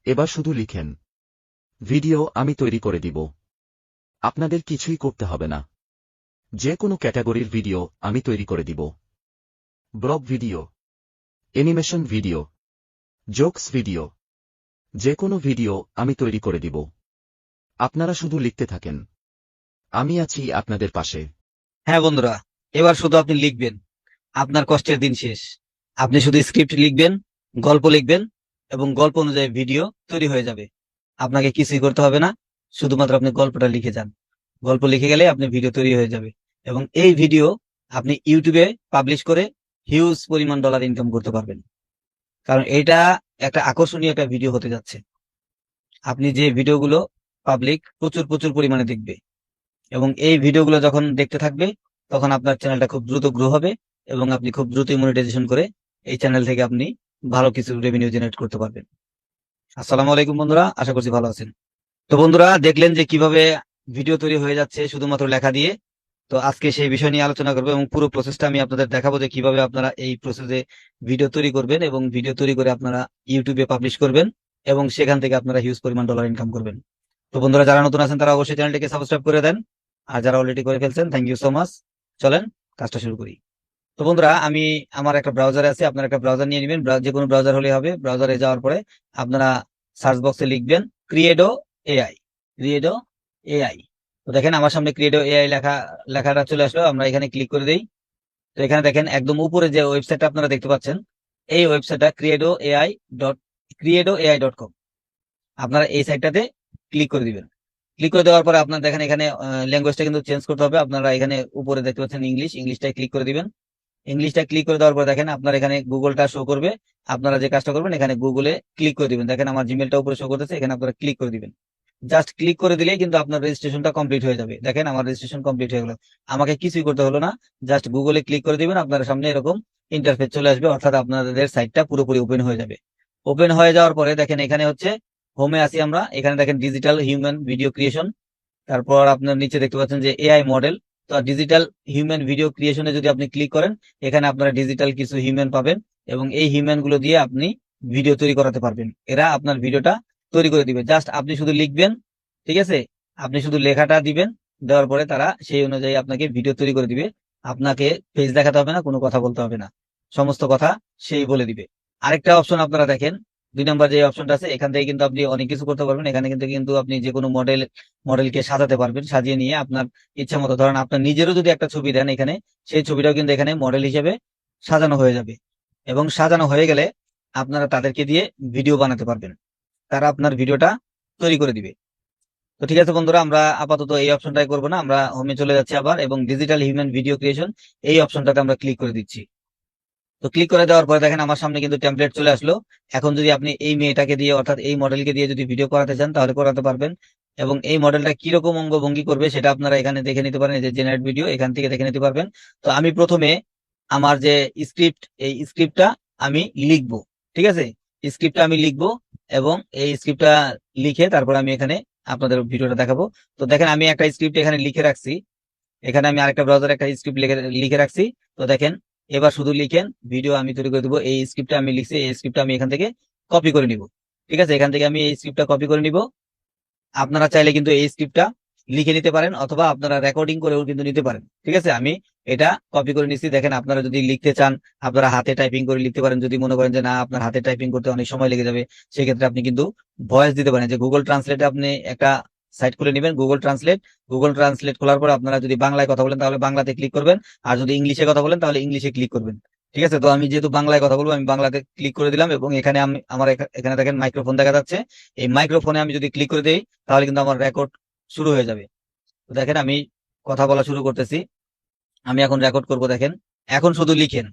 এবার শুধু লিখেন, ভিডিও আমি তৈরি করে দিব। আপনাদের কিছুই করতে হবে না। যে কোনো ক্যাটাগরির ভিডিও আমি তৈরি করে দিব। Blog video, animation video, jokes video, যে কোনো ভিডিও আমি তৈরি করে দিব। আপনারা শুধু লিখতে থাকেন, আমি আছি আপনাদের পাশে। হ্যাঁ বন্ধুরা, এবার শুধু আপনি লিখবেন, আপনার কষ্টের দিন শেষ। আপনি শুধু স্ক্রিপ্ট লিখবেন, গল্প লিখবেন, এবং গল্প অনুযায়ী ভিডিও তৈরি হয়ে যাবে। আপনাকে কিছুই করতে হবে না, শুধুমাত্র আপনি গল্পটা লিখে যান। গল্প লিখে গেলে আপনি ভিডিও তৈরি হয়ে যাবে, এবং এই ভিডিও আপনি ইউটিউবে পাবলিশ করে হিউজ পরিমাণ ডলার ইনকাম করতে পারবেন। কারণ এটা একটা আকর্ষণীয় একটা ভিডিও হতে যাচ্ছে। আপনি যে ভিডিওগুলো পাবলিক প্রচুর প্রচুর পরিমাণে দেখবে, এবং এই ভিডিওগুলো যখন দেখতে থাকবে, তখন আপনার চ্যানেলটা খুব দ্রুত গ্রো হবে, এবং আপনি খুব দ্রুতই মনিটাইজেশন করে এই চ্যানেল থেকে আপনি ভালো কিছু রেভিনিউ জেনারেট করতে পারবেন। আসসালামু আলাইকুম বন্ধুরা, আশা করছি ভালো আছেন। তো বন্ধুরা, দেখলেন যে কিভাবে ভিডিও তৈরি হয়ে যাচ্ছে শুধুমাত্র লেখা দিয়ে। তো আজকে সেই বিষয় নিয়ে আলোচনা করবো, এবং পুরো প্রসেসটা আমি আপনাদের দেখাবো যে কিভাবে আপনারা এই প্রসেসে ভিডিও তৈরি করবেন, এবং ভিডিও তৈরি করে আপনারা ইউটিউবে পাবলিশ করবেন, এবং সেখান থেকে আপনারা হিউজ পরিমাণ ডলার ইনকাম করবেন। তো বন্ধুরা, যারা নতুন আছেন তারা অবশ্যই চ্যানেলটিকে সাবস্ক্রাইব করে দেন, আর যারা অলরেডি করে ফেলছেন, থ্যাংক ইউ সো মাচ। চলেন কাজটা শুরু করি। তো বন্ধুরা, আমি আমার একটা ব্রাউজারে আছে, আপনারা একটা ব্রাউজার নিয়ে নেবেন, যে কোনো ব্রাউজার হলে হবে। ব্রাউজারে যাওয়ার পরে আপনারা সার্চ বক্সে লিখবেন ক্রিয়েডো এআই, ক্রিয়েডো এআই। তো দেখেন আমার সামনে ক্রিয়েডো এআই লেখাটা চলে আসলো, আমরা এখানে ক্লিক করে দিই। তো এখানে দেখেন একদম উপরে যে ওয়েবসাইটটা আপনারা দেখতে পাচ্ছেন, এই ওয়েবসাইটটা creadoai.com। আপনারা এই সাইটটাতে ক্লিক করে দিবেন। ক্লিক করে দেওয়ার পরে আপনার দেখেন এখানে ল্যাঙ্গুয়েজটা কিন্তু চেঞ্জ করতে হবে। আপনারা এখানে উপরে দেখতে পাচ্ছেন ইংলিশটাই ক্লিক করে দিবেন। ইংলিশটা ক্লিক করে দেওয়ার পর দেখেন আপনার এখানে গুগলটা শো করবে। আপনারা যে কাজটা করবেন, এখানে গুগলে ক্লিক করে দিবেন। দেখেন আমার জিমেলটা উপরে শো করতেছে, এখানে আপনারা ক্লিক করে দিবেন। জাস্ট ক্লিক করে দিলেই কিন্তু আপনার রেজিস্ট্রেশনটা কমপ্লিট হয়ে যাবে। দেখেন আমার রেজিস্ট্রেশন কমপ্লিট হয়ে গেল, আমাকে কিছুই করতে হলো না। জাস্ট গুগলে ক্লিক করে দিবেন, আপনার সামনে এরকম ইন্টারফেস চলে আসবে, অর্থাৎ আপনাদের সাইটটা পুরোপুরি ওপেন হয়ে যাবে। ওপেন হয়ে যাওয়ার পরে দেখেন এখানে হচ্ছে হোমে আছি আমরা, এখানে দেখেন ডিজিটাল হিউম্যান ভিডিও ক্রিয়েশন। তারপর আপনার নিচে দেখতে পাচ্ছেন যে এআই মডেল। তো ডিজিটাল হিউম্যান ভিডিও ক্রিয়েশনে যদি আপনি ক্লিক করেন, এখানে আপনারা ডিজিটাল কিছু হিউম্যান পাবেন, এবং এই হিউম্যান গুলো দিয়ে আপনি ভিডিও তৈরি করাতে পারবেন। এরা আপনার ভিডিওটা তৈরি করে দিবে, জাস্ট আপনি শুধু লিখবেন। ঠিক আছে, আপনি শুধু লেখাটা দিবেন, দেওয়ার পরে তারা সেই অনুযায়ী আপনাকে ভিডিও তৈরি করে দিবে। আপনাকে ফেস দেখাতে হবে না, কোনো কথা বলতে হবে না, সমস্ত কথা সেই বলে দিবে। আরেকটা অপশন আপনারা দেখেন, 2 নম্বর যে অপশনটা আছে, এখান থেকে কিন্তু আপনি অনেক কিছু করতে পারবেন। এখানে কিন্তু কিন্তু আপনি যে কোনো মডেলকে সাজাতে পারবেন, সাজিয়ে নিয়ে আপনার ইচ্ছা মতো, ধরেন আপনার নিজেরও যদি একটা ছবি দেন এখানে, সেই ছবিটাও কিন্তু এখানে মডেল হিসেবে সাজানো হয়ে যাবে। এবং সাজানো হয়ে গেলে আপনারা তাদেরকে দিয়ে ভিডিও বানাতে পারবেন, তারা আপনার ভিডিওটা তৈরি করে দিবে। তো ঠিক আছে বন্ধুরা, আমরা আপাতত এই অপশনটাই করবো না, আমরা হোমে চলে যাচ্ছি আবার, এবং ডিজিটাল হিউম্যান ভিডিও ক্রিয়েশন এই অপশনটাতে আমরা ক্লিক করে দিচ্ছি। তো ক্লিক করে দেওয়ার পরে দেখেন আমার সামনে কিন্তু টেমপ্লেট চলে আসলো। এখন যদি আপনি এই মেয়েটাকে দিয়ে, অর্থাৎ এই মডেলকে দিয়ে যদি ভিডিও করাতে চান, তাহলে করাতে পারবেন। এবং এই মডেলটা কিরকম অঙ্গভঙ্গি করবে সেটা আপনারা এখানে দেখে নিতে পারেন, এই যে জেনারেট ভিডিও, এখান থেকে দেখে নিতে পারবেন। তো আমি প্রথমে আমার যে স্ক্রিপ্ট, এই স্ক্রিপ্টটা আমি লিখবো। ঠিক আছে, স্ক্রিপ্টটা আমি লিখবো, এবং এই স্ক্রিপ্টটা লিখে তারপর আমি এখানে আপনাদের ভিডিওটা দেখাবো। তো দেখেন আমি একটা স্ক্রিপ্ট এখানে লিখে রাখছি, এখানে আমি আরেকটা ব্রাউজারে একটা স্ক্রিপ্ট লিখে রাখছি। তো দেখেন এবার শুধু লিখেন, ভিডিও আমি তৈরি করে দেবো। এই স্ক্রিপ্টটা আমি লিখছি, এই স্ক্রিপ্টটা আমি এখান থেকে কপি করে নিব। ঠিক আছে, এখান থেকে আমি এই স্ক্রিপ্টটা কপি করে নিব। আপনারা চাইলে কিন্তু এই স্ক্রিপ্টটা লিখে নিতে পারেন, অথবা আপনারা রেকর্ডিং করেও কিন্তু নিতে পারেন। ঠিক আছে, আমি এটা কপি করে নিচ্ছি। দেখেন আপনারা যদি লিখতে চান, আপনারা হাতে টাইপিং করে লিখতে পারেন। যদি মনে করেন যে না, আপনার হাতে টাইপিং করতে অনেক সময় লেগে যাবে, সেক্ষেত্রে আপনি কিন্তু ভয়েস দিতে পারেন। যে গুগল ট্রান্সলেটে আপনি একটা সাইট খুলে নেবেন, গুগল ট্রান্সলেট খোলার পর আপনারা যদি বাংলায় কথা বলেন তাহলে বাংলাতে ক্লিক করবেন, আর যদি ইংলিশে কথা বলেন তাহলে ইংলিশে ক্লিক করবেন। ঠিক আছে, তো আমি যেহেতু বাংলায় কথা বলবো, আমি বাংলাতে ক্লিক করে দিলাম, এবং এখানে আমি আমার এখানে দেখেন মাইক্রোফোন দেখা যাচ্ছে। এই মাইক্রোফোনে আমি যদি ক্লিক করে দিই, তাহলে কিন্তু আমার রেকর্ড শুরু হয়ে যাবে। তো দেখেন আমি কথা বলা শুরু করতেছি, আমি এখন রেকর্ড করব। দেখেন এখন শুধু লিখেন,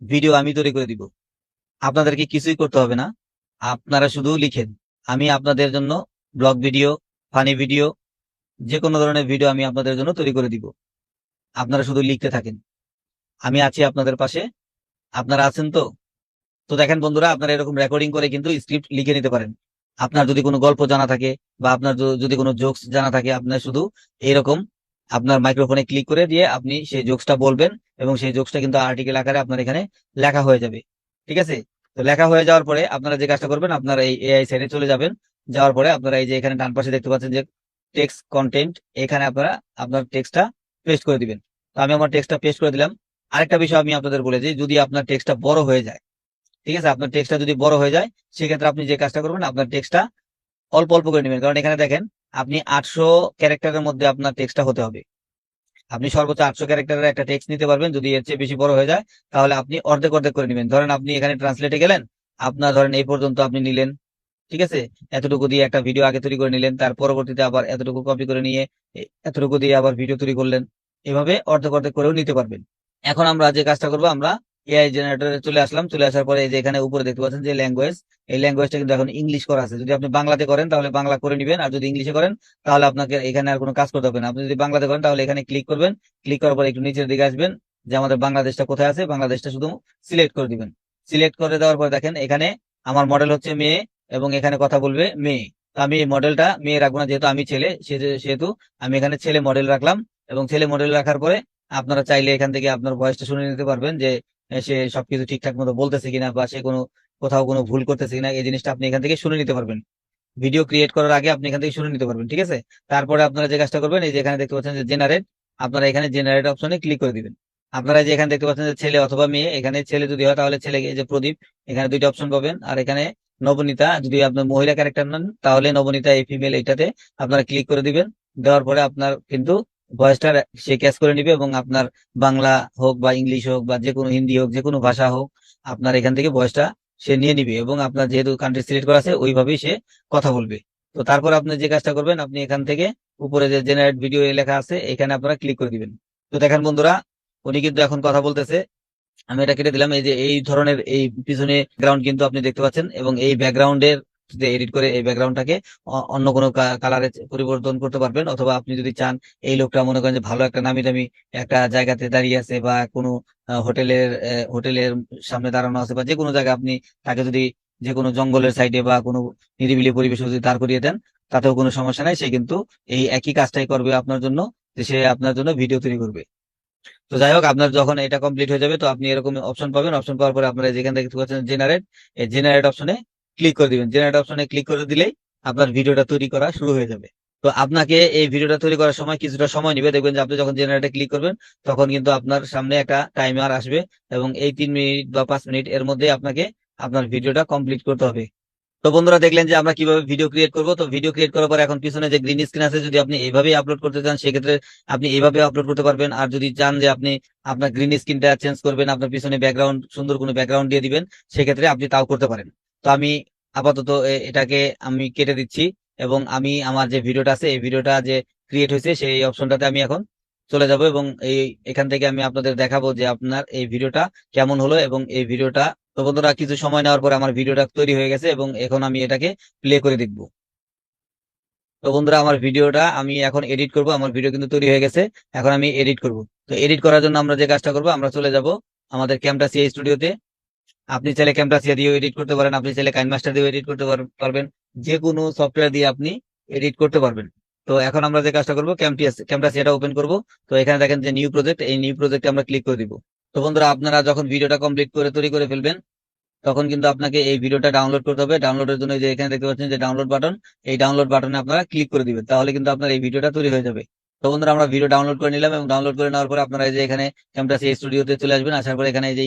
ভিডিও আমি তৈরি করে দিব। আপনাদেরকে কিছুই করতে হবে না, আপনারা শুধু লিখেন। আমি আপনাদের জন্য ব্লগ ভিডিও, ফানি ভিডিও, যে কোনো ধরনের ভিডিও আমি আপনাদের জন্য তৈরি করে দিব। আপনারা শুধু লিখতে থাকেন, আমি আছি আপনাদের পাশে। আপনারা আছেন তো? তো দেখেন বন্ধুরা, আপনারা এরকম রেকর্ডিং করে কিন্তু স্ক্রিপ্ট লিখে নিতে পারেন। আপনার যদি কোনো গল্প জানা থাকে, বা আপনার যদি কোনো জোকস জানা থাকে, আপনার শুধু এরকম আপনার মাইক্রোফোনে ক্লিক করে দিয়ে আপনি সেই জোকসটা বলবেন, এবং সেই জোকসটা কিন্তু আর্টিকেল আকারে আপনার এখানে লেখা হয়ে যাবে। ঠিক আছে, তো লেখা হয়ে যাওয়ার পরে আপনারা যে কাজটা করবেন, আপনারা এই এআই সাইডে চলে যাবেন। যাওয়ার পরে আপনারা এই যে এখানে ডান পাশে দেখতে পাচ্ছেন যে টেক্সট কন্টেন্ট, এখানে আপনারা আপনার টেক্সটটা পেস্ট করে দিবেন। তো আমি আমার টেক্সটটা পেস্ট করে দিলাম। আরেকটা বিষয় আমি আপনাদের বলে দিই, যদি আপনার টেক্সটটা বড় হয়ে যায়, ঠিক আছে, আপনার টেক্সটটা যদি বড় হয়ে যায়, সেক্ষেত্রে আপনি যে কাজটা করবেন, আপনার টেক্সটটা অল্প অল্প করে নেবেন। কারণ এখানে দেখেন, আপনি 800 ক্যারেক্টারের মধ্যে আপনার টেক্সটটা হতে হবে। আপনি সর্বোচ্চ 800 ক্যারেক্টারের একটা টেক্সট নিতে পারবেন। যদি এর চেয়ে বেশি বড় হয়ে যায়, তাহলে আপনি অর্ধেক অর্ধেক করে নেবেন। ধরেন আপনি এখানে ট্রান্সলেটে গেলেন, আপনার ধরেন এই পর্যন্ত আপনি নিলেন, ঠিক আছে, এতটুকু দিয়ে একটা ভিডিও আগে তৈরি করে নিলেন, তার পরবর্তীতে আবার এতটুকু কপি করে নিয়ে এতটুকু দিয়ে আবার ভিডিও তৈরি করলেন। এভাবে অর্ধেক অর্ধেক করেও নিতে পারবেন। এখন আমরা যে কাজটা করবো, আমরা এআই জেনারেটরে চলে আসলাম। চলে আসার পরে এই যে এখানে উপরে দেখতে পাচ্ছেন যে ল্যাঙ্গুয়েজ, এই ল্যাঙ্গুয়েজটা কিন্তু এখন ইংলিশ করা আছে। যদি আপনি বাংলাতে করেন তাহলে বাংলা করে নিবেন, আর যদি ইংলিশে করেন তাহলে আপনাকে এখানে আর কোনো কাজ করতে হবে না। আপনি যদি বাংলাতে করেন তাহলে এখানে ক্লিক করবেন। ক্লিক করার পরে একটু নিচের দিকে আসবেন, যে আমাদের বাংলাদেশটা কোথায় আছে, বাংলাদেশটা শুধু সিলেক্ট করে দিবেন। সিলেক্ট করে দেওয়ার পর দেখেন এখানে আমার মডেল হচ্ছে মেয়ে, এবং এখানে কথা বলবে মেয়ে। তো আমি এই মডেলটা মেয়ে রাখবো না, যেহেতু আমি ছেলে, সেহেতু আমি এখানে ছেলে মডেল রাখলাম। এবং ছেলে মডেল রাখার পরে আপনারা চাইলে এখান থেকে আপনার ভয়েসটা শুনে নিতে পারবেন, যে সে সবকিছু ঠিকঠাক মতো বলতেছে কিনা, বা সে কোথাও কোনো ভুল করতেছে কিনা, এই জিনিসটা আপনি এখান থেকে শুনে নিতে পারবেন। ভিডিও ক্রিয়েট করার আগে আপনি এখান থেকে শুনে নিতে পারবেন, ঠিক আছে। তারপরে আপনারা যে কাজটা করবেন, এই যে এখানে দেখতে পাচ্ছেন যে জেনারেট, আপনারা এখানে জেনারেট অপশনে ক্লিক করে দিবেন। আপনারা যে এখানে দেখতে পাচ্ছেন যে ছেলে অথবা মেয়ে, এখানে ছেলে যদি হয় তাহলে ছেলে, এই যে প্রদীপ, এখানে দুইটা অপশন পাবেন। আর এখানে নবনীতা, যদি আপনার মহিলা ক্যারেক্টার নেন তাহলে নবনীতা এই ফিমেল, এইটাতে আপনারা ক্লিক করে দিবেন। দেওয়ার পরে আপনার কিন্তু ভয়েসটা সে ক্যাচ করে নিবে, এবং আপনার বাংলা হোক বা ইংলিশ হোক বা যে কোনো হিন্দি হোক, যে কোনো ভাষা হোক, আপনার এখান থেকে ভয়েসটা সে নিয়ে নিবে, এবং আপনার যেহেতু কান্ট্রি সিলেক্ট করা আছে ওইভাবেই সে কথা বলবে। তো তারপর আপনি যে কাজটা করবেন, আপনি এখান থেকে উপরে যে জেনারেট ভিডিও লেখা আছে এখানে আপনারা ক্লিক করে দিবেন। তো দেখেন বন্ধুরা, উনি কিন্তু এখন কথা বলতেছে। আমি এটা কেটে দিলাম। এই যে এই ধরনের এই পিছনে ব্যাকগ্রাউন্ড কিন্তু আপনি দেখতে পাচ্ছেন, এবং এই ব্যাকগ্রাউন্ডের এডিট করে এই ব্যাকগ্রাউন্ডটাকে অন্য কোনো কালারে পরিবর্তন করতে পারবেন। অথবা আপনি যদি চান, এই লোকটা মনে করেন যে ভালো একটা নামি দামি একটা জায়গাতে দাঁড়িয়ে আছে, বা কোনো হোটেলের সামনে দাঁড়ানো আছে, বা যে কোনো জায়গায় আপনি তাকে যদি যে কোনো জঙ্গলের সাইডে বা কোনো নিরিবিলি পরিবেশে যদি দাঁড় করিয়ে দেন, তাতেও কোনো সমস্যা নাই। সে কিন্তু এই একই কাজটাই করবে আপনার জন্য, যে সে আপনার জন্য ভিডিও তৈরি করবে। তো যাই হোক, আপনার যখন এটা কমপ্লিট হয়ে যাবে, তো আপনি এরকম অপশন পাবেন। অপশন পাওয়ার পরে আপনারা যেখান থেকে দেখতে পাচ্ছেন জেনারেট, এই জেনারেট অপশনে ক্লিক করে দিবেন। জেনারেট অপশনে ক্লিক করে দিলেই আপনার ভিডিওটা তৈরি করা শুরু হয়ে যাবে। তো আপনাকে এই ভিডিওটা তৈরি করার সময় কিছুটা সময় নেবে। দেখবেন যে আপনি যখন জেনারেটে ক্লিক করবেন, তখন কিন্তু আপনার সামনে একটা টাইমার আসবে, এবং এই 3 মিনিট বা 5 মিনিট এর মধ্যে আপনাকে আপনার ভিডিওটা কমপ্লিট করতে হবে। তো বন্ধুরা, দেখলেন যে আমরা কিভাবে ভিডিও ক্রিয়েট করব। তো ভিডিও ক্রিয়েট করার পর এখন পিছনে যে গ্রিন স্ক্রিন আছে, যদি আপনি এইভাবেই আপলোড করতে চান, সেক্ষেত্রে আপনি এইভাবে আপলোড করতে পারবেন। আর যদি চান যে আপনি আপনার গ্রিন স্ক্রিনটা চেঞ্জ করবেন, আপনার পিছনে ব্যাকগ্রাউন্ড, সুন্দর কোনো ব্যাকগ্রাউন্ড দিয়ে দিবেন, সেক্ষেত্রে আপনি তাও করতে পারেন। তো আমি আপাতত এটাকে আমি কেটে দিচ্ছি, এবং আমি আমার যে ভিডিওটা আছে, এই ভিডিওটা যে ক্রিয়েট হয়েছে সেই অপশনটাতে আমি এখন চলে যাব, এবং এখান থেকে আমি আপনাদের দেখাবো যে আপনার এই ভিডিওটা কেমন হলো। এবং এই ভিডিওটা, তো বন্ধুরা, কিছু সময় নেওয়ার পরে আমার ভিডিওটা তৈরি হয়ে গেছে, এবং এখন আমি এটাকে প্লে করে দেখবো। তো বন্ধুরা, আমার ভিডিওটা আমি এখন এডিট করব। আমার ভিডিও কিন্তু তৈরি হয়ে গেছে, এখন আমি এডিট করব। তো এডিট করার জন্য আমরা যে কাজটা করব, আমরা চলে যাব আমাদের ক্যামটাসিয়া স্টুডিওতে। আপনি চাইলে ক্যামটাসিয়া দিয়েও এডিট করতে পারেন, আপনি চাইলে কাইনমাস্টার দিয়েও এডিট করতে পারবেন। যে কোনো সফটওয়্যার দিয়ে আপনি এডিট করতে পারবেন। তো এখন আমরা যে কাজটা করবো, ক্যামটাসিয়াটা ওপেন করব। তো এখানে দেখেন যে নিউ প্রজেক্ট, এই নিউ প্রজেক্টে আমরা ক্লিক করে দিব। তো বন্ধুরা, আপনারা যখন ভিডিওটা কমপ্লিট করে তৈরি করে ফেলবেন, তখন কিন্তু আপনাকে এই ভিডিওটা ডাউনলোড করতে হবে। ডাউনলোডের জন্য এই যে এখানে দেখতে পাচ্ছেন যে ডাউনলোড বাটন, এই ডাউনলোড বাটনে আপনারা ক্লিক করে দিবেন, তাহলে কিন্তু আপনার এই ভিডিওটা তৈরি হয়ে যাবে। তো বন্ধুরা, আমরা ভিডিও ডাউনলোড করে নিলাম, এবং ডাউনলোড করে নেওয়ার পরে আপনারা এই যে এখানে ক্যামটাসিয়া স্টুডিওতে চলে আসবেন। আসার পরে এখানে এই যে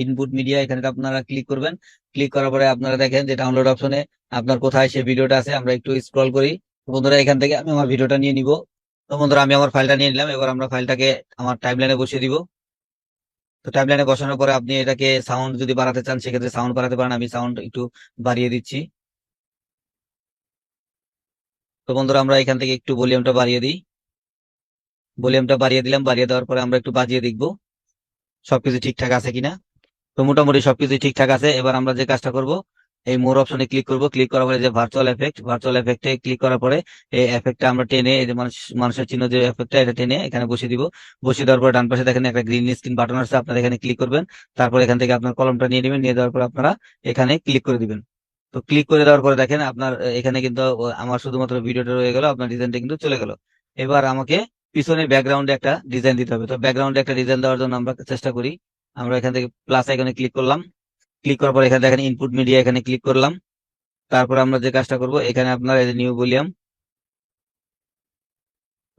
ইনপুট মিডিয়া, এখানে আপনারা ক্লিক করবেন। ক্লিক করার পরে আপনারা দেখেন যে ডাউনলোড অপশনে আপনার কোথায় সেই ভিডিওটা আছে। আমরা একটু স্ক্রল করি। তো বন্ধুরা, এখান থেকে আমি আমার ভিডিওটা নিয়ে নিব। তো বন্ধুরা, আমি আমার ফাইলটা নিয়ে নিলাম। এবার আমরা ফাইলটাকে আমার টাইমলাইনে বসিয়ে দিব। তো টাইমলাইনে বসানোর পরে আপনি এটাকে সাউন্ড যদি বাড়াতে চান, সেক্ষেত্রে সাউন্ড বাড়াতে পারেন। আমি সাউন্ড একটু বাড়িয়ে দিচ্ছি। তো বন্ধুরা, আমরা এখান থেকে একটু ভলিউমটা বাড়িয়ে দিই। ভলিউমটা বাড়িয়ে দিলাম। বাড়িয়ে দেওয়ার পরে আমরা একটু বাজিয়ে দেখবো সবকিছু ঠিকঠাক আছে কিনা। তো মোটামুটি সবকিছু ঠিকঠাক আছে। এবার আমরা যে কাজটা করব, এই মোর অপশনে ক্লিক করব। ক্লিক করার পরে যে ভার্চুয়াল এফেক্টে ক্লিক করার পরে এই এফেক্টটা আমরা টেনে, এই যে মানুষের চিহ্ন যে এফেক্টটা, এটা টেনে এখানে বসিয়ে দিব। বসিয়ে দেওয়ার পরে ডান পাশে দেখেন একটা গ্রিন স্ক্রিন বাটন আছে, আপনারা এখানে ক্লিক করবেন। তারপর এখান থেকে আপনার কলমটা নিয়ে নেবেন। নিয়ে দেওয়ার পর আপনারা এখানে ক্লিক করে দিবেন। তো ক্লিক করে দেওয়ার পরে দেখেন আপনার এখানে কিন্তু আমার শুধুমাত্র ভিডিওটা রয়ে গেল, আপনার ডিজাইনটা কিন্তু চলে গেল। এবার আমাকে পিছনে ব্যাকগ্রাউন্ডে একটা ডিজাইন দিতে হবে। তো ব্যাকগ্রাউন্ডে একটা ডিজাইন দেওয়ার জন্য আমরা চেষ্টা করি, আমরা এখান থেকে প্লাস আইকনে ক্লিক করলাম। ক্লিক করার পর এখানে দেখেন ইনপুট মিডিয়া, এখানে ক্লিক করলাম। তারপর আমরা যে কাজটা করব, এখানে আপনার এই যে নিউ ভলিউম।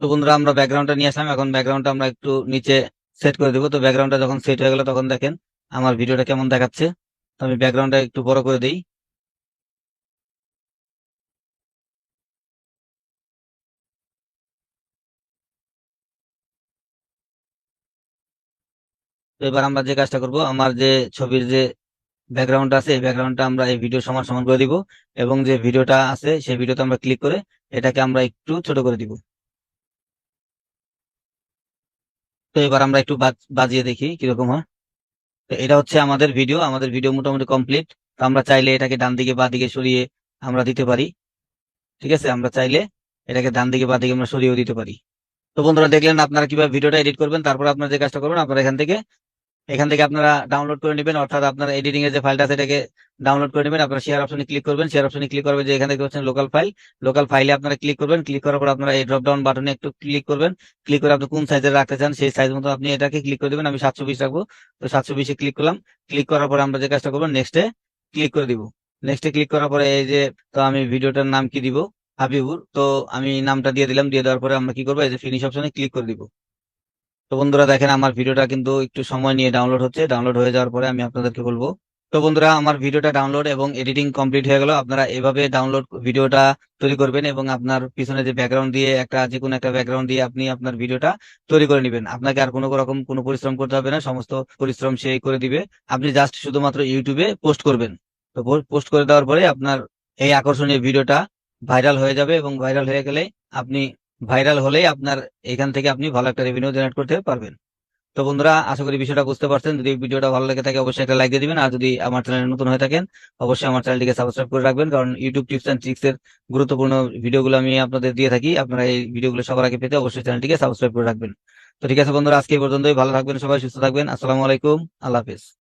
তো বন্ধুরা আমরা ব্যাকগ্রাউন্ডটা নিয়ে আসলাম, এখন ব্যাকগ্রাউন্ডটা আমরা একটু নিচে সেট করে দেবো। তো ব্যাকগ্রাউন্ডটা যখন সেট হয়ে গেল তখন দেখেন আমার ভিডিওটা কেমন দেখাচ্ছে। তো আমি ব্যাকগ্রাউন্ডটা একটু বড় করে দিই। তো এবার আমরা যে কাজটা করব, আমার যে ছবির যে ব্যাকগ্রাউন্ড আছে এই ব্যাকগ্রাউন্ডটা আমরা এই ভিডিও সমান সমান করে দিব, এবং যে ভিডিওটা আছে সেই ভিডিওতে আমরা ক্লিক করে এটাকে আমরা একটু ছোট করে দিব। তো এবার আমরা একটু বাজিয়ে দেখি কিরকম হয়। তো এটা হচ্ছে আমাদের ভিডিও মোটামুটি কমপ্লিট। তো আমরা চাইলে এটাকে ডান দিকে বা দিকে সরিয়ে আমরা দিতে পারি। ঠিক আছে, আমরা চাইলে এটাকে ডান দিকে বা দিকে আমরা সরিয়েও দিতে পারি। তো বন্ধুরা দেখলেন আপনারা কিভাবে ভিডিওটা এডিট করবেন। তারপর আপনারা যে কাজটা করবেন, আপনারা এখান থেকে আপনারা ডাউনলোড করে নেবেন, অর্থাৎ আপনার এডিটিং এর যে ফাইলটা আছে এটাকে ডাউনলোড করে নেবেন। আপনারা শেয়ার অপশনে ক্লিক করবেন, শেয়ার অপশনে ক্লিক করবেন যে এখানে দেখতে পাচ্ছেন লোকাল ফাইল, লোকাল ফাইলে আপনারা ক্লিক করবেন। ক্লিক করার পর আপনারা এই ড্রপ ডাউন বাটনে একটু ক্লিক করবেন। ক্লিক করে আপনি কোন সাইজের রাখতে চান সেই সাইজ মতো আপনি এটাকে ক্লিক করে দেবেন। আমি 720 রাখবো, তো 720-এ ক্লিক করলাম। ক্লিক করার পরে আমরা যে কাজটা করবো, নেক্সটে ক্লিক করে দিব। নেক্সটে ক্লিক করার পরে এই যে, তো আমি ভিডিওটার নাম কি দিব, হাবিবুর। তো আমি নামটা দিয়ে দিলাম। দিয়ে দেওয়ার পরে আমরা কি করবো, এই যে ফিনিশ অপশনে ক্লিক করে দিব। তো বন্ধুরা দেখেন আমার ভিডিওটা কিন্তু একটু সময় নিয়ে ডাউনলোড হচ্ছে। ডাউনলোড হয়ে যাওয়ার পরে আমি আপনাদেরকে বলবো। তো বন্ধুরা আমার ভিডিওটা ডাউনলোড এবং এডিটিং কমপ্লিট হয়ে গেল। আপনারা এভাবে ডাউনলোড ভিডিওটা তৈরি করবেন এবং আপনার পিছনে যে ব্যাকগ্রাউন্ড দিয়ে যে কোনো একটা ব্যাকগ্রাউন্ড দিয়ে আপনি আপনার ভিডিওটা তৈরি করে নেবেন। আপনাকে আর কোনো রকম কোনো পরিশ্রম করতে হবে না, সমস্ত পরিশ্রম সেই করে দিবে। আপনি জাস্ট শুধুমাত্র ইউটিউবে পোস্ট করবেন। তো পোস্ট করে দেওয়ার পরে আপনার এই আকর্ষণীয় ভিডিওটা ভাইরাল হয়ে যাবে, এবং ভাইরাল হয়ে গেলে আপনি ভাইরাল হলেই আপনার এখান থেকে আপনি ভালো একটা রেভিনিউ জেনারেট করতে পারবেন। তো বন্ধুরা আশা করি বিষয়টা বুঝতে পারছেন। যদি ভিডিওটা ভালো লেগে থাকে অবশ্যই একটা লাইক দিয়ে দিবেন, আর যদি আমার চ্যানেলে নতুন হয়ে থাকেন অবশ্যই আমার চ্যানেলটিকে সাবস্ক্রাইব করে রাখবেন, কারণ ইউটিউব টিপস এন্ড ট্রিক্স এর গুরুত্বপূর্ণ ভিডিওগুলো আমি আপনাদের দিয়ে থাকি। আপনারা এই ভিডিওগুলো সবার আগে পেতে অবশ্যই চ্যানেলটিকে সাবস্ক্রাইব করে রাখবেন। তো ঠিক আছে বন্ধুরা, আজকে এই পর্যন্তই। ভালো থাকবেন সবাই, সুস্থ থাকবেন। আসসালামু আলাইকুম, আল্লাহ হাফেজ।